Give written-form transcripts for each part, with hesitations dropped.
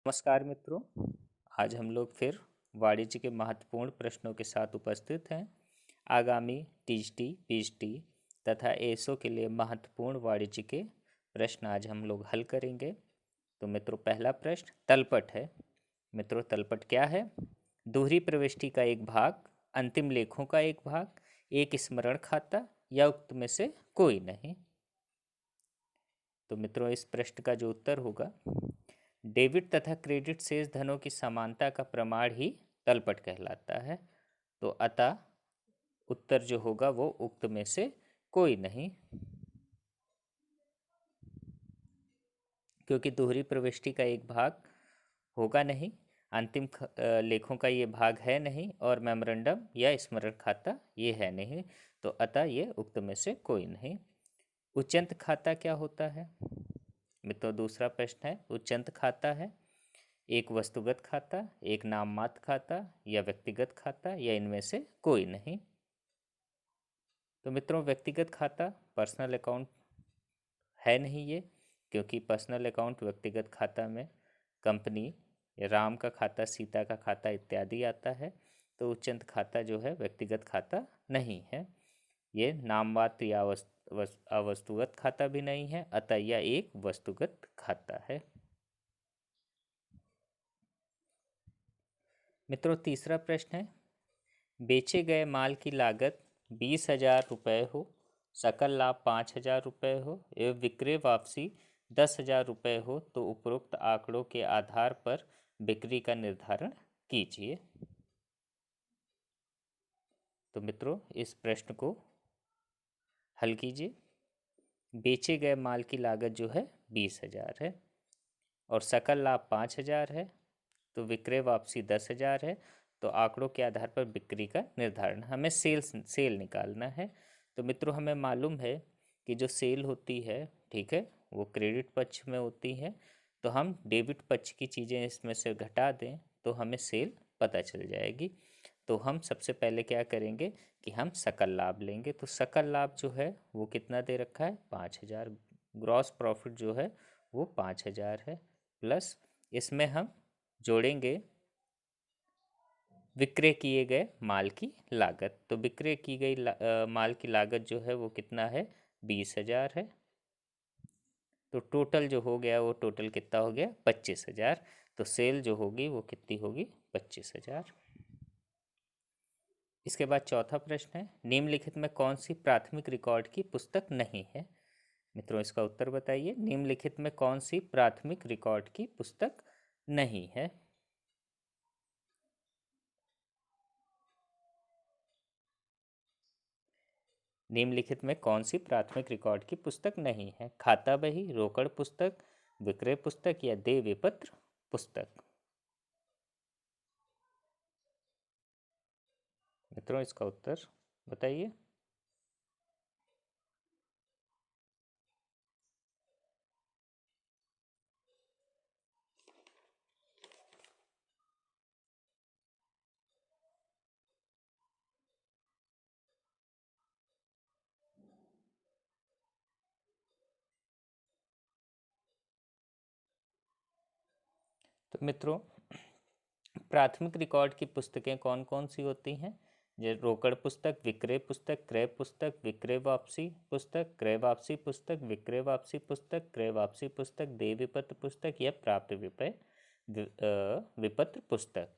नमस्कार मित्रों। आज हम लोग फिर वाणिज्य के महत्वपूर्ण प्रश्नों के साथ उपस्थित हैं। आगामी टीजीटी, पीजीटी तथा एएसओ के लिए महत्वपूर्ण वाणिज्य के प्रश्न आज हम लोग हल करेंगे। तो मित्रों, पहला प्रश्न तलपट है। मित्रों, तलपट क्या है? दोहरी प्रविष्टि का एक भाग, अंतिम लेखों का एक भाग, एक स्मरण खाता या उक्त में से कोई नहीं। तो मित्रों, इस प्रश्न का जो उत्तर होगा, डेबिट तथा क्रेडिट शेष धनों की समानता का प्रमाण ही तलपट कहलाता है। तो अतः उत्तर जो होगा वो उक्त में से कोई नहीं, क्योंकि दोहरी प्रविष्टि का एक भाग होगा नहीं, अंतिम लेखों का ये भाग है नहीं, और मेमोरेंडम या स्मरण खाता ये है नहीं। तो अतः ये उक्त में से कोई नहीं। उच्चंत खाता क्या होता है? मित्रों, दूसरा प्रश्न है उच्चंत खाता है एक वस्तुगत खाता, एक नाम मात्र खाता या व्यक्तिगत खाता या इनमें से कोई नहीं। तो मित्रों, व्यक्तिगत खाता पर्सनल अकाउंट है नहीं ये, क्योंकि पर्सनल अकाउंट व्यक्तिगत खाता में कंपनी, राम का खाता, सीता का खाता इत्यादि आता है। तो उच्चंत खाता जो है व्यक्तिगत खाता नहीं है। ये नाम मात्र या अवस्तुगत खाता भी नहीं है, अतः यह एक वस्तुगत खाता है। मित्रों, तीसरा प्रश्न है बेचे गए माल की लागत 20,000 रुपये हो, सकल लाभ 5,000 रुपये हो एवं विक्रय वापसी 10,000 रुपये हो, तो उपरोक्त आंकड़ों के आधार पर बिक्री का निर्धारण कीजिए। तो मित्रों, इस प्रश्न को हल कीजिए। बेचे गए माल की लागत जो है 20,000 है और सकल लाभ 5,000 है, तो विक्रय वापसी 10,000 है। तो आंकड़ों के आधार पर बिक्री का निर्धारण, हमें सेल निकालना है। तो मित्रों, हमें मालूम है कि जो सेल होती है, ठीक है, वो क्रेडिट पक्ष में होती है। तो हम डेबिट पक्ष की चीज़ें इसमें से घटा दें तो हमें सेल पता चल जाएगी। तो हम सबसे पहले क्या करेंगे कि हम सकल लाभ लेंगे। तो सकल लाभ जो है वो कितना दे रखा है? 5,000। ग्रॉस प्रॉफिट जो है वो 5,000 है, प्लस इसमें हम जोड़ेंगे विक्रय किए गए माल की लागत। तो विक्रय की गई माल की लागत जो है वो कितना है? 20,000 है। तो टोटल जो हो गया वो टोटल कितना हो गया? 25,000। तो सेल जो होगी वो कितनी होगी? 25,000। इसके बाद चौथा प्रश्न है निम्नलिखित में कौन सी प्राथमिक रिकॉर्ड की पुस्तक नहीं है? मित्रों, इसका उत्तर बताइए। निम्नलिखित में कौन सी प्राथमिक रिकॉर्ड की पुस्तक नहीं है? निम्नलिखित में कौन सी प्राथमिक रिकॉर्ड की पुस्तक नहीं है? खाता बही, रोकड़ पुस्तक, विक्रय पुस्तक या देय विपत्र पुस्तक। मित्रों, इसका उत्तर बताइए। तो मित्रों, प्राथमिक रिकॉर्ड की पुस्तकें कौन कौन सी होती हैं? जैसे रोकड़ पुस्तक, विक्रय पुस्तक, क्रय पुस्तक, विक्रय वापसी पुस्तक, क्रय वापसी पुस्तक, विक्रय वापसी पुस्तक, क्रय वापसी पुस्तक, देय विपत्र पुस्तक या प्राप्त विपत्र पुस्तक।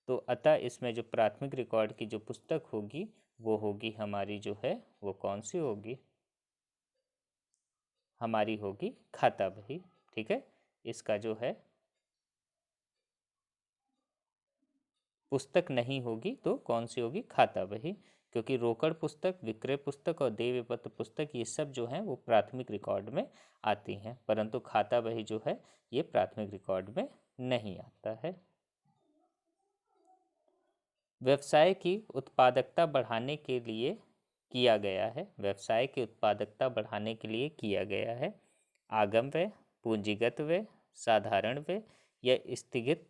तो अतः इसमें जो प्राथमिक रिकॉर्ड की जो पुस्तक होगी वो होगी हमारी जो है वो कौन सी होगी? हमारी होगी खाता बही। ठीक है, इसका जो है पुस्तक नहीं होगी तो कौन सी होगी? खाता बही। क्योंकि रोकड़ पुस्तक, विक्रय पुस्तक और देय विपत्र पुस्तक ये सब जो हैं वो प्राथमिक रिकॉर्ड में आती हैं, परंतु खाता बही जो है ये प्राथमिक रिकॉर्ड में नहीं आता है। व्यवसाय की उत्पादकता बढ़ाने के लिए किया गया है। व्यवसाय की उत्पादकता बढ़ाने के लिए किया गया है आगम व्यय, पूंजीगत व्यय, साधारण व्यय या स्थगित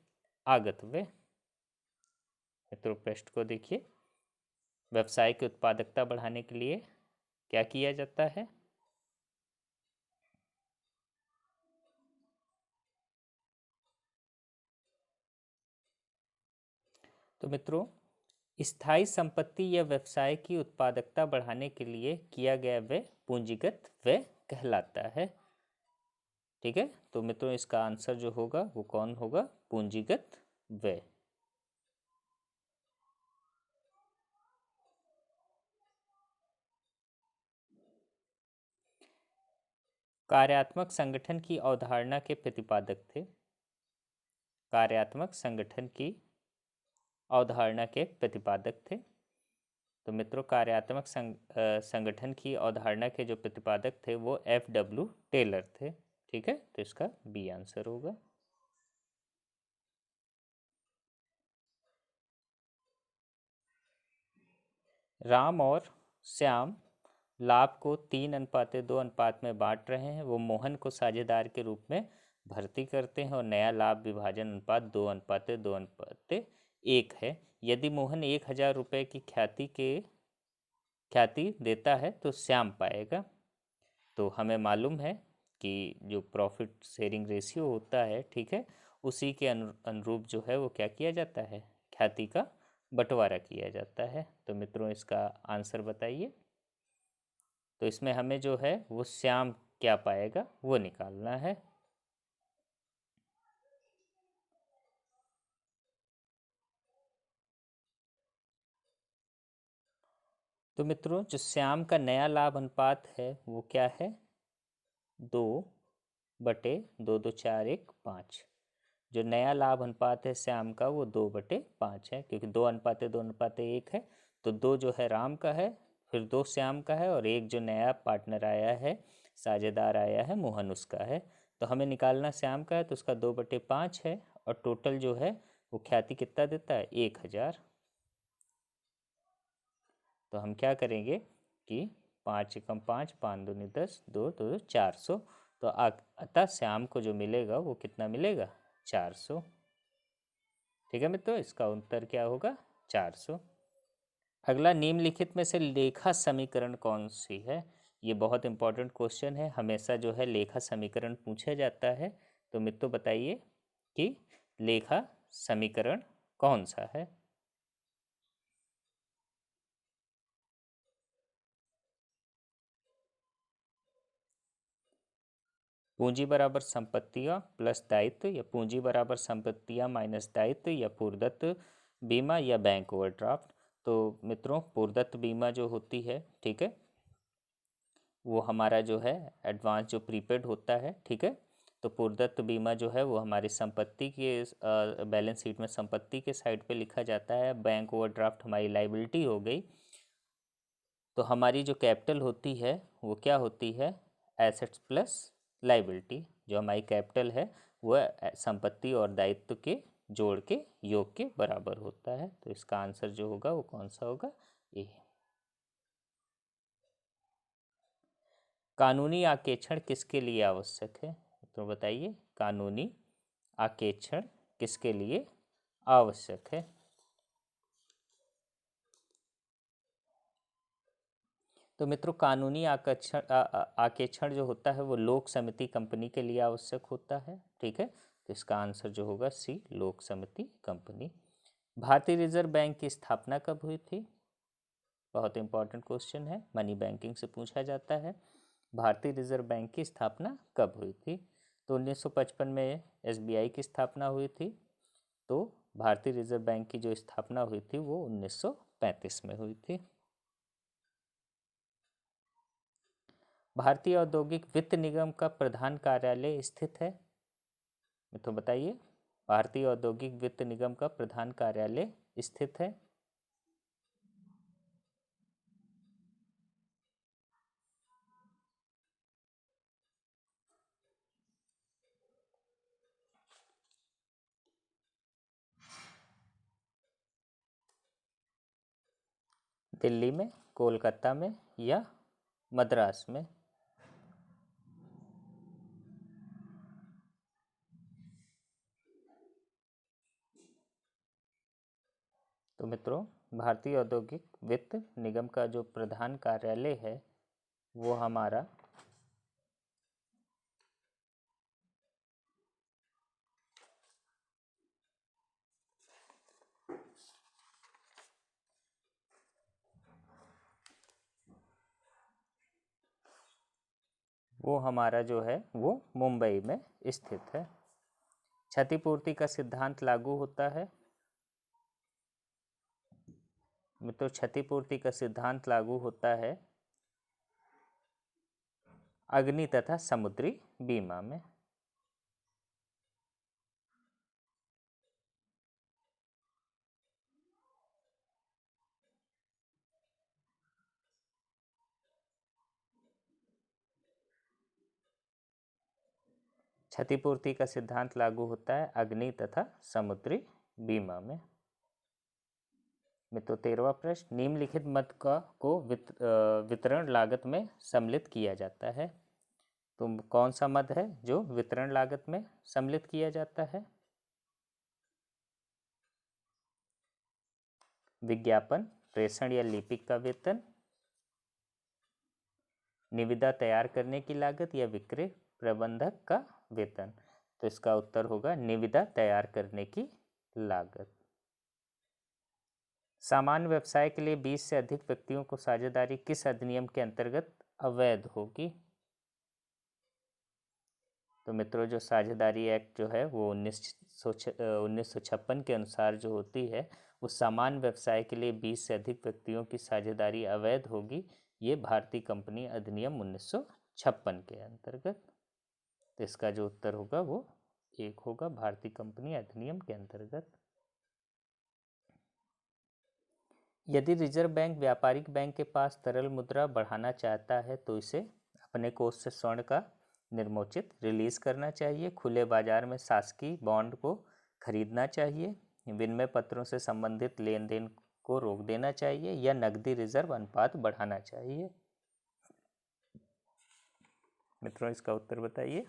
आगत व्यय। मित्रों, प्रश्न को देखिए। व्यवसाय की उत्पादकता बढ़ाने के लिए क्या किया जाता है? तो मित्रों, स्थायी संपत्ति या व्यवसाय की उत्पादकता बढ़ाने के लिए किया गया व्यय पूंजीगत व्यय कहलाता है। ठीक है, तो मित्रों इसका आंसर जो होगा वो कौन होगा? पूंजीगत व्यय। कार्यात्मक संगठन की अवधारणा के प्रतिपादक थे। कार्यात्मक संगठन की अवधारणा के प्रतिपादक थे। तो मित्रों, कार्यात्मक संगठन की अवधारणा के जो प्रतिपादक थे वो F.W. टेलर थे। ठीक है, तो इसका बी आंसर होगा। राम और श्याम लाभ को 3:2 अनुपात में बांट रहे हैं। वो मोहन को साझेदार के रूप में भर्ती करते हैं और नया लाभ विभाजन अनुपात 2:2:1 है। यदि मोहन 1,000 रुपये की ख्याति देता है तो श्याम पाएगा। तो हमें मालूम है कि जो प्रॉफिट शेयरिंग रेशियो होता है, ठीक है, उसी के अनुरूप जो है वो क्या किया जाता है? ख्याति का बंटवारा किया जाता है। तो मित्रों इसका आंसर बताइए। तो इसमें हमें जो है वो श्याम क्या पाएगा वो निकालना है। तो मित्रों, जो श्याम का नया लाभ अनुपात है वो क्या है? 2/2, 4, 1, 5। जो नया लाभ अनुपात है श्याम का वो 2/5 है, क्योंकि 2:2:1 है। तो 2 जो है राम का है, फिर 2 श्याम का है, और एक जो नया पार्टनर आया है, साझेदार आया है, मोहन, उसका है। तो हमें निकालना श्याम का है, तो उसका 2/5 है, और टोटल जो है वो ख्याति कितना देता है? 1,000। तो हम क्या करेंगे कि 5 × 5, 5×2 = 10, 2 400। तो अतः श्याम को जो मिलेगा वो कितना मिलेगा? 400। ठीक है मित्रों, इसका उत्तर क्या होगा? 400। अगला, निम्नलिखित में से लेखा समीकरण कौन सी है? ये बहुत इंपॉर्टेंट क्वेश्चन है। हमेशा जो है लेखा समीकरण पूछा जाता है। तो मित्रों बताइए कि लेखा समीकरण कौन सा है? पूंजी बराबर संपत्तियां प्लस दायित्व, या पूंजी बराबर संपत्तियां माइनस दायित्व, या पूर्वदत्त बीमा, या बैंक ओवरड्राफ्ट। तो मित्रों, पूर्वदत्त बीमा जो होती है, ठीक है, वो हमारा जो है एडवांस जो प्रीपेड होता है, ठीक है। तो पूर्वदत्त बीमा जो है वो हमारी संपत्ति के बैलेंस शीट में संपत्ति के साइड पे लिखा जाता है। बैंक ओवरड्राफ्ट हमारी लाइबिलिटी हो गई। तो हमारी जो कैपिटल होती है वो क्या होती है? Assets plus liability. जो हमारी कैपिटल है वो संपत्ति और दायित्व के जोड़ के योग के बराबर होता है। तो इसका आंसर जो होगा वो कौन सा होगा? ए। कानूनी आकेक्षण किसके लिए आवश्यक है? तो बताइए, कानूनी आकेक्षण किसके लिए आवश्यक है? तो मित्रों, कानूनी आकेक्षण जो होता है वो लोक समिति कंपनी के लिए आवश्यक होता है। ठीक है, तो इसका आंसर जो होगा सी, लोक समिति कंपनी। भारतीय रिजर्व बैंक की स्थापना कब हुई थी? बहुत इंपॉर्टेंट क्वेश्चन है, मनी बैंकिंग से पूछा जाता है। भारतीय रिजर्व बैंक की स्थापना कब हुई थी? तो 1955 में एसबीआई की स्थापना हुई थी। तो भारतीय रिजर्व बैंक की जो स्थापना हुई थी वो 1935 में हुई थी। भारतीय औद्योगिक वित्त निगम का प्रधान कार्यालय स्थित है? तो बताइए, भारतीय औद्योगिक वित्त निगम का प्रधान कार्यालय स्थित है? दिल्ली में, कोलकाता में, या मद्रास में? तो मित्रों, भारतीय औद्योगिक वित्त निगम का जो प्रधान कार्यालय है वो हमारा वो हमारा जो है वो मुंबई में स्थित है। क्षतिपूर्ति का सिद्धांत लागू होता है मित्रों, क्षतिपूर्ति का सिद्धांत लागू होता है अग्नि तथा समुद्री बीमा में। क्षतिपूर्ति का सिद्धांत लागू होता है अग्नि तथा समुद्री बीमा में। मित्रों 13वां प्रश्न, निम्नलिखित मद को वितरण लागत में सम्मिलित किया जाता है। तो कौन सा मद है जो वितरण लागत में सम्मिलित किया जाता है? विज्ञापन, प्रेषण या लिपिक का वेतन, निविदा तैयार करने की लागत या विक्रय प्रबंधक का वेतन। तो इसका उत्तर होगा निविदा तैयार करने की लागत। सामान्य व्यवसाय के लिए 20 से अधिक व्यक्तियों को साझेदारी किस अधिनियम के अंतर्गत अवैध होगी? तो मित्रों जो साझेदारी एक्ट जो है वो 1956 के अनुसार जो होती है वो सामान्य व्यवसाय के लिए 20 से अधिक व्यक्तियों की साझेदारी अवैध होगी। ये भारतीय कंपनी अधिनियम 1956 के अंतर्गत। तो इसका जो उत्तर होगा वो एक होगा, भारतीय कंपनी अधिनियम के अंतर्गत। यदि रिजर्व बैंक व्यापारिक बैंक के पास तरल मुद्रा बढ़ाना चाहता है तो इसे अपने कोष से स्वर्ण का निर्मोचित रिलीज करना चाहिए, खुले बाजार में शासकीय बॉन्ड को खरीदना चाहिए, विनिमय पत्रों से संबंधित लेन देन को रोक देना चाहिए या नकदी रिजर्व अनुपात बढ़ाना चाहिए। मित्रों इसका उत्तर बताइए।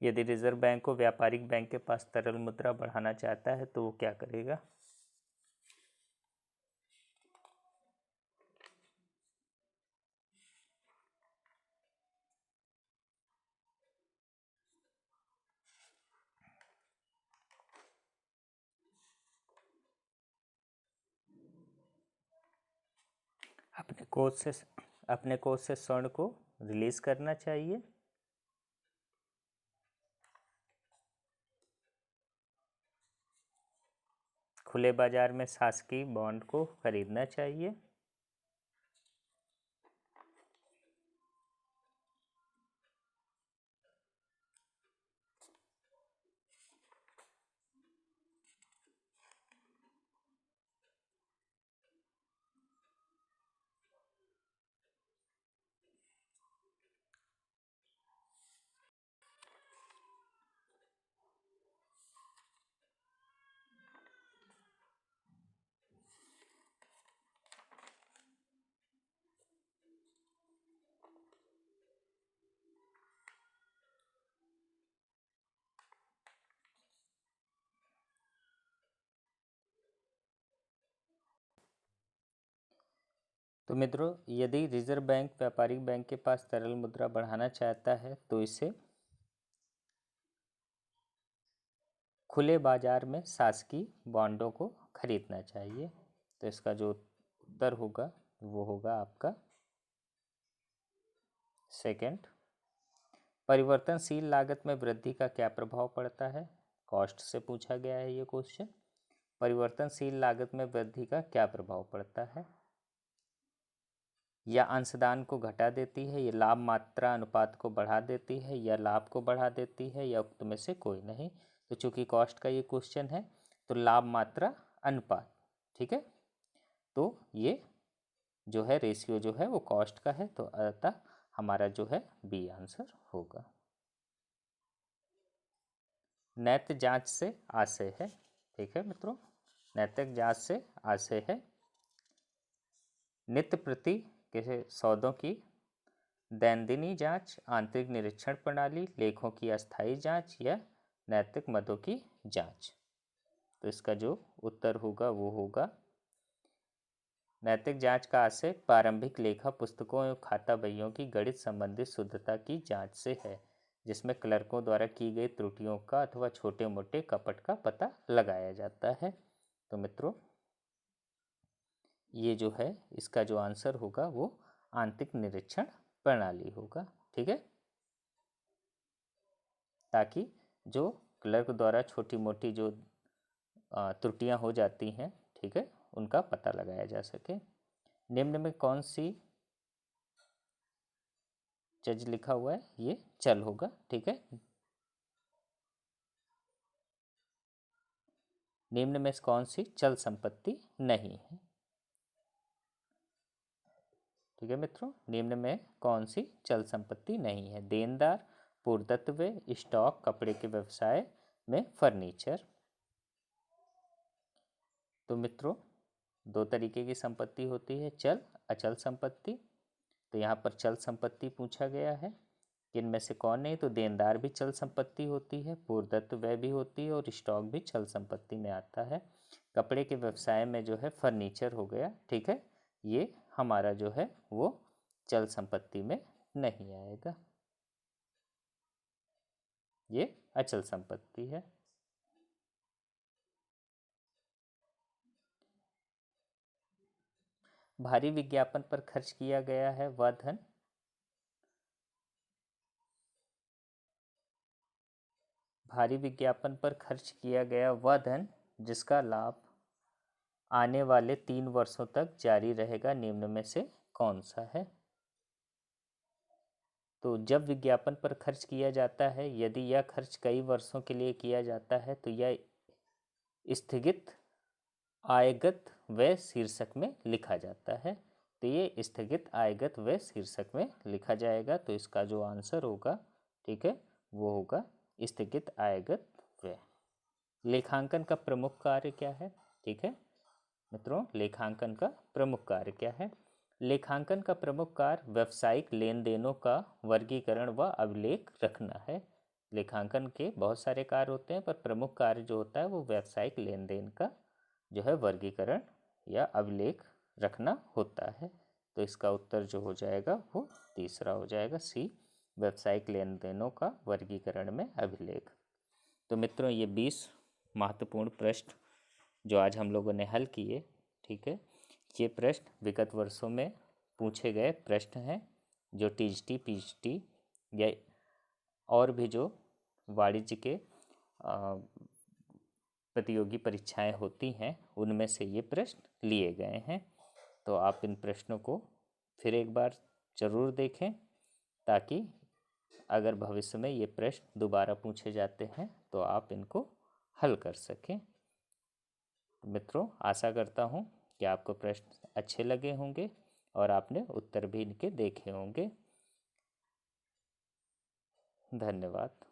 यदि रिजर्व बैंक को व्यापारिक बैंक के पास तरल मुद्रा बढ़ाना चाहता है तो वो क्या करेगा? अपने कोष से स्वर्ण को रिलीज करना चाहिए, खुले बाजार में शासकीय बॉन्ड को खरीदना चाहिए, तो मित्रों यदि रिजर्व बैंक व्यापारिक बैंक के पास तरल मुद्रा बढ़ाना चाहता है तो इसे खुले बाजार में शासकीय बॉन्डों को खरीदना चाहिए। तो इसका जो उत्तर होगा वो होगा आपका सेकंड। परिवर्तनशील लागत में वृद्धि का क्या प्रभाव पड़ता है? कॉस्ट से पूछा गया है ये क्वेश्चन। परिवर्तनशील लागत में वृद्धि का क्या प्रभाव पड़ता है? या अंशदान को घटा देती है, या लाभ मात्रा अनुपात को बढ़ा देती है, या लाभ को बढ़ा देती है, या उक्त में से कोई नहीं। तो चूंकि कॉस्ट का ये क्वेश्चन है तो लाभ मात्रा अनुपात, ठीक है, तो ये जो है रेशियो जो है वो कॉस्ट का है, तो अतः हमारा जो है बी आंसर होगा। नैतिक जांच से आशय है, ठीक है मित्रों, नैतिक जांच से आशय है नित्य प्रति के सौदों की दैनंदिनी जांच, आंतरिक निरीक्षण प्रणाली, लेखों की अस्थायी जांच या नैतिक मदों की जांच। तो इसका जो उत्तर होगा वो होगा नैतिक जांच का आशय प्रारंभिक लेखा पुस्तकों एवं खाता बहियों की गणित संबंधित शुद्धता की जांच से है, जिसमें क्लर्कों द्वारा की गई त्रुटियों का अथवा छोटे मोटे कपट का पता लगाया जाता है। तो मित्रों ये जो है इसका जो आंसर होगा वो आंतरिक निरीक्षण प्रणाली होगा। ठीक है, ताकि जो क्लर्क द्वारा छोटी मोटी जो त्रुटियां हो जाती हैं, ठीक है, उनका पता लगाया जा सके। निम्न में कौन सी चीज लिखा हुआ है, ये चल होगा। ठीक है, निम्न में कौन सी चल संपत्ति नहीं है। ठीक है मित्रों, निम्न में कौन सी चल संपत्ति नहीं है। देनदार, पूर्वदत्त, स्टॉक, कपड़े के व्यवसाय में फर्नीचर। तो मित्रों, दो तरीके की संपत्ति होती है, चल अचल संपत्ति। तो यहाँ पर चल संपत्ति पूछा गया है कि इनमें से कौन नहीं, तो देनदार भी चल संपत्ति होती है, पूर्वदत्त व्यय भी होती है, और स्टॉक भी चल संपत्ति में आता है। कपड़े के व्यवसाय में जो है फर्नीचर हो गया। ठीक है, ये हमारा जो है वो चल संपत्ति में नहीं आएगा, ये अचल संपत्ति है। भारी विज्ञापन पर खर्च किया गया है वह धन। भारी विज्ञापन पर खर्च किया गया वह धन जिसका लाभ आने वाले 3 वर्षों तक जारी रहेगा, निम्न में से कौन सा है। तो जब विज्ञापन पर खर्च किया जाता है, यदि यह खर्च कई वर्षों के लिए किया जाता है, तो यह स्थगित आयगत व्यय शीर्षक में लिखा जाता है। तो ये स्थगित आयगत व्यय शीर्षक में लिखा जाएगा। तो इसका जो आंसर होगा, ठीक है, वो होगा स्थगित आयगत व्यय। लेखांकन का प्रमुख कार्य क्या है। ठीक है मित्रों, लेखांकन का प्रमुख कार्य क्या है। लेखांकन का प्रमुख कार्य व्यावसायिक लेन देनों का वर्गीकरण व अभिलेख रखना है। लेखांकन के बहुत सारे कार्य होते हैं, पर प्रमुख कार्य जो होता है वो व्यावसायिक लेन देन का जो है वर्गीकरण या अभिलेख रखना होता है। तो इसका उत्तर जो हो जाएगा वो तीसरा हो जाएगा, सी, व्यावसायिक लेन देनों का वर्गीकरण में अभिलेख। तो मित्रों, ये 20 महत्वपूर्ण प्रश्न जो आज हम लोगों ने हल किए, ठीक है, ये प्रश्न विगत वर्षों में पूछे गए प्रश्न हैं, जो टीजीटी, पीजीटी या और भी जो वाणिज्य के प्रतियोगी परीक्षाएं होती हैं, उनमें से ये प्रश्न लिए गए हैं। तो आप इन प्रश्नों को फिर एक बार ज़रूर देखें, ताकि अगर भविष्य में ये प्रश्न दोबारा पूछे जाते हैं तो आप इनको हल कर सकें। मित्रों, आशा करता हूँ कि आपको प्रश्न अच्छे लगे होंगे और आपने उत्तर भी इनके देखे होंगे। धन्यवाद।